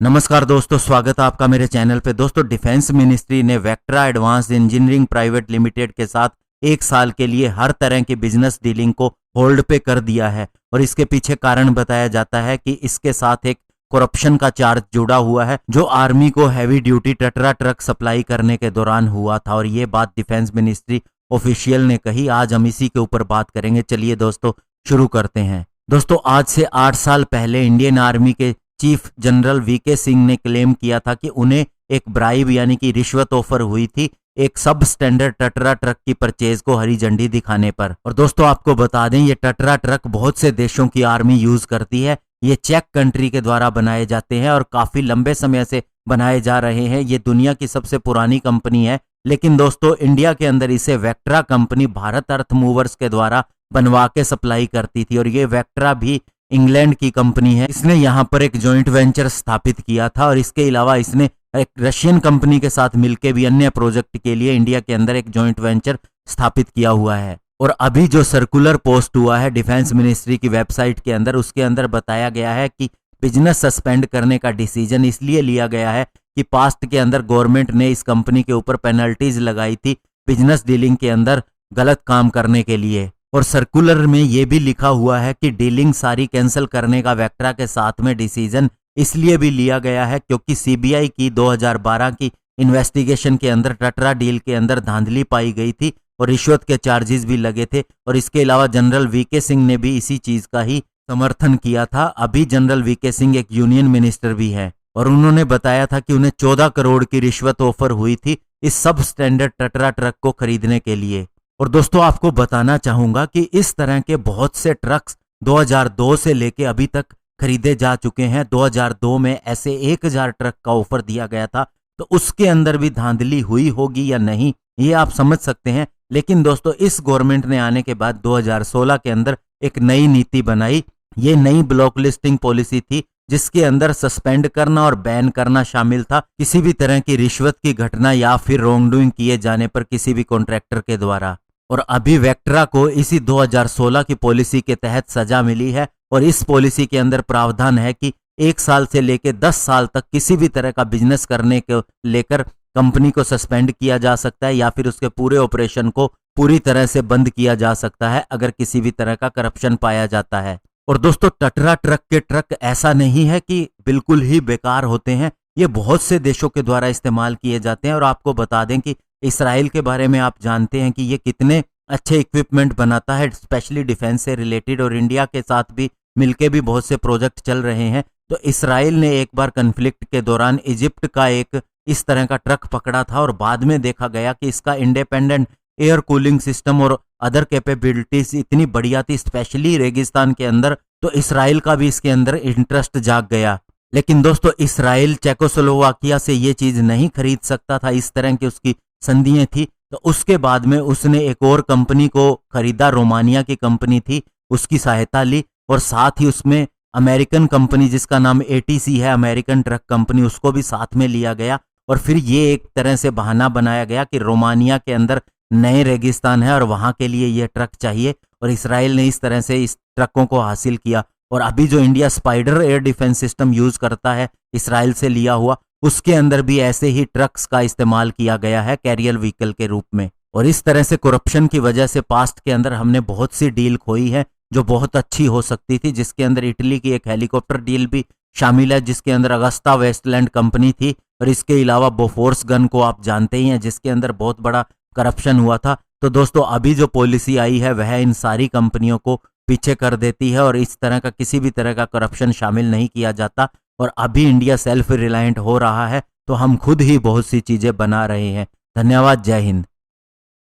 नमस्कार दोस्तों, स्वागत है आपका मेरे चैनल पे। दोस्तों, डिफेंस मिनिस्ट्री ने Vectra advanced engineering private limited के साथ 1 साल के लिए हर तरह की बिजनेस डीलिंग को होल्ड पे कर दिया है और इसके पीछे कारण बताया जाता है कि इसके साथ एक करप्शन का चार्ज जुड़ा हुआ है जो आर्मी को हैवी ड्यूटी टटरा ट्रक सप्लाई करने के दौरान हुआ था और ये बात डिफेंस मिनिस्ट्री ऑफिशियल ने कही। आज हम इसी के ऊपर बात करेंगे। चलिए दोस्तों शुरू करते हैं। दोस्तों, आज से 8 साल पहले इंडियन आर्मी के चीफ जनरल वीके सिंह ने क्लेम किया था कि उन्हें एक ब्राइब यानी कि रिश्वत ऑफर हुई थी एक सब स्टैंडर्ड टटरा ट्रक की परचेज को हरी झंडी दिखाने पर। और दोस्तों आपको बता दें, ये टटरा ट्रक बहुत से देशों की आर्मी यूज करती है। ये चेक कंट्री के द्वारा बनाए जाते हैं और काफी लंबे समय से बनाए जा रहे हैं। ये दुनिया की सबसे पुरानी कंपनी है, लेकिन दोस्तों इंडिया के अंदर इसे वेक्ट्रा कंपनी भारत अर्थ मूवर्स के द्वारा बनवा के सप्लाई करती थी और ये वेक्ट्रा भी इंग्लैंड की कंपनी है। इसने यहाँ पर एक जॉइंट वेंचर स्थापित किया था और इसके अलावा इसने एक रशियन कंपनी के साथ मिलकर भी अन्य प्रोजेक्ट के लिए इंडिया के अंदर एक जॉइंट वेंचर स्थापित किया हुआ है। और अभी जो सर्कुलर पोस्ट हुआ है डिफेंस मिनिस्ट्री की वेबसाइट के अंदर, उसके अंदर बताया गया है कि बिजनेस सस्पेंड करने का डिसीजन इसलिए लिया गया है कि पास्ट के अंदर गवर्नमेंट ने इस कंपनी के ऊपर पेनल्टीज लगाई थी बिजनेस डीलिंग के अंदर गलत काम करने के लिए। और सर्कुलर में यह भी लिखा हुआ है कि डीलिंग सारी कैंसिल करने का वेक्ट्रा के साथ में डिसीजन इसलिए भी लिया गया है क्योंकि सीबीआई की 2012 की इन्वेस्टिगेशन के अंदर टटरा डील के अंदर धांधली पाई गई थी और रिश्वत के चार्जेस भी लगे थे। और इसके अलावा जनरल वीके सिंह ने भी इसी चीज का ही समर्थन किया था। अभी जनरल वीके सिंह एक यूनियन मिनिस्टर भी है और उन्होंने बताया था कि उन्हें 14 करोड़ की रिश्वत ऑफर हुई थी इस सब स्टैंडर्ड टटरा ट्रक को खरीदने के लिए। और दोस्तों आपको बताना चाहूंगा कि इस तरह के बहुत से ट्रक्स 2002 से लेके अभी तक खरीदे जा चुके हैं। 2002 में ऐसे 1000 ट्रक का ऑफर दिया गया था, तो उसके अंदर भी धांधली हुई होगी या नहीं ये आप समझ सकते हैं। लेकिन दोस्तों इस गवर्नमेंट ने आने के बाद 2016 के अंदर एक नई नीति बनाई। ये नई ब्लॉक लिस्टिंग पॉलिसी थी जिसके अंदर सस्पेंड करना और बैन करना शामिल था किसी भी तरह की रिश्वत की घटना या फिर रॉन्ग डूइंग किए जाने पर किसी भी कॉन्ट्रैक्टर के द्वारा। और अभी वेक्ट्रा को इसी 2016 की पॉलिसी के तहत सजा मिली है और इस पॉलिसी के अंदर प्रावधान है कि 1 साल से लेकर 10 साल तक किसी भी तरह का बिजनेस करने को लेकर कंपनी को सस्पेंड किया जा सकता है या फिर उसके पूरे ऑपरेशन को पूरी तरह से बंद किया जा सकता है अगर किसी भी तरह का करप्शन पाया जाता है। और दोस्तों टटरा ट्रक के ट्रक ऐसा नहीं है कि बिल्कुल ही बेकार होते हैं, ये बहुत से देशों के द्वारा इस्तेमाल किए जाते हैं। और आपको बता दें कि इसराइल के बारे में आप जानते हैं कि ये कितने अच्छे इक्विपमेंट बनाता है स्पेशली डिफेंस से रिलेटेड, और इंडिया के साथ भी मिलके भी बहुत से प्रोजेक्ट चल रहे हैं। तो इसराइल ने एक बार कन्फ्लिक्ट के दौरान इजिप्ट का एक इस तरह का ट्रक पकड़ा था और बाद में देखा गया कि इसका इंडिपेंडेंट एयर कूलिंग सिस्टम और अदर कैपेबिलिटीज इतनी बढ़िया थी स्पेशली रेगिस्तान के अंदर, तो इसराइल का भी इसके अंदर इंटरेस्ट जाग गया। लेकिन दोस्तों इसराइल चेकोस्लोवाकिया से ये चीज नहीं खरीद सकता था, इस तरह की उसकी संधियां थी। तो उसके बाद में उसने एक और कंपनी को खरीदा, रोमानिया की कंपनी थी, उसकी सहायता ली और साथ ही उसमें अमेरिकन कंपनी जिसका नाम एटीसी है, अमेरिकन ट्रक कंपनी, उसको भी साथ में लिया गया। और फिर ये एक तरह से बहाना बनाया गया कि रोमानिया के अंदर नए रेगिस्तान है और वहां के लिए ये ट्रक चाहिए, और इसराइल ने इस तरह से इस ट्रकों को हासिल किया। और अभी जो India spider air defence system use करता है इसराइल से लिया हुआ, उसके अंदर भी ऐसे ही ट्रक्स का इस्तेमाल किया गया है कैरियर व्हीकल के रूप में। और इस तरह से करप्शन की वजह से पास्ट के अंदर हमने बहुत सी डील खोई है जो बहुत अच्छी हो सकती थी, जिसके अंदर इटली की एक हेलीकॉप्टर डील भी शामिल है जिसके अंदर अगस्ता वेस्टलैंड कंपनी थी। और इसके अलावा बोफोर्स गन को आप जानते ही हैं जिसके अंदर बहुत बड़ा करप्शन हुआ था। तो दोस्तों अभी जो पॉलिसी आई है वह इन सारी कंपनियों को पीछे कर देती है और इस तरह का किसी भी तरह का करप्शन शामिल नहीं किया जाता। और अभी इंडिया सेल्फ रिलायंट हो रहा है, तो हम खुद ही बहुत सी चीजें बना रहे हैं। धन्यवाद, जय हिंद।